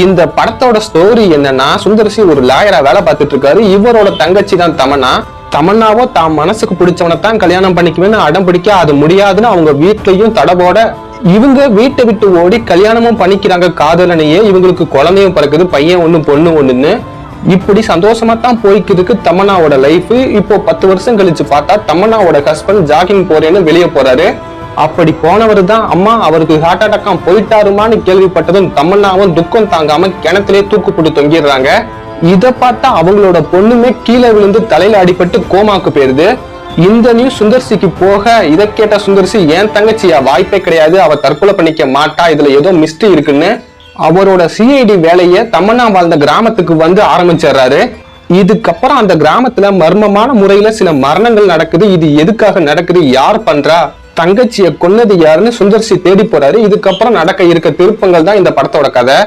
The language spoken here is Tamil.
இந்த படத்தோட ஸ்டோரி என்னன்னா, சுந்தர்சி ஒரு லாயரா வேலை பார்த்துட்டு இருக்காரு. இவரோட தங்கச்சி தான் தமன்னா. தமன்னாவோ தான் மனசுக்கு பிடிச்சவனை தான் கல்யாணம் பண்ணிக்குவேன்னு அடம் பிடிக்க அது முடியாதுன்னு அவங்க வீட்லயும் தடவோட இவங்க வீட்டை விட்டு ஓடி கல்யாணமும் பண்ணிக்கிறாங்க. காதலனையே இவங்களுக்கு குழந்தையும் பிறக்குது, பையன் ஒண்ணு பொண்ணு ஒண்ணுன்னு. இப்படி சந்தோஷமா தான் போய்க்கிறதுக்கு தமன்னாவோட லைஃப். இப்போ 10 வருஷம் கழிச்சு பார்த்தா தமன்னாவோட ஹஸ்பண்ட் ஜாகிங் போறேன்னு வெளியே போறாரு. அப்படி போனவர் தான் அம்மா அவருக்கு ஹார்ட் அட்டாக்கா போயிட்டாருமான்னு கேள்விப்பட்டதும் தமன்னாவும் துக்கம் தாங்காம கிணத்திலே தூக்கு போட்டு தொங்கிடுறாங்க. இத பார்த்தா அவங்களோட பொண்ணுமே கீழே விழுந்து தலையில அடிபட்டு கோமாக்கு போயிருது. இந்த நியூஸ் சுந்தர்சிக்கு போக இதை கேட்ட சுந்தர்சி, என் தங்கச்சியா வாய்ப்பே கிடையாது, அவ தற்கொலை பண்ணிக்க மாட்டா, இதுல ஏதோ மிஸ்டேக் இருக்குன்னு அவரோட சிஐடி வேலையை தமன்னா வாழ்ந்த கிராமத்துக்கு வந்து ஆரம்பிச்சிடுறாரு. இதுக்கப்புறம் அந்த கிராமத்துல மர்மமான முறையில சில மரணங்கள் நடக்குது. இது எதுக்காக நடக்குது, யார் பண்றா, தங்கச்சியை கொன்னது யாருன்னு சுந்தர்சி தேடி போறாரு. இதுக்கப்புறம் நடக்க இருக்க திருப்பங்கள் தான் இந்த படத்தோட கதை.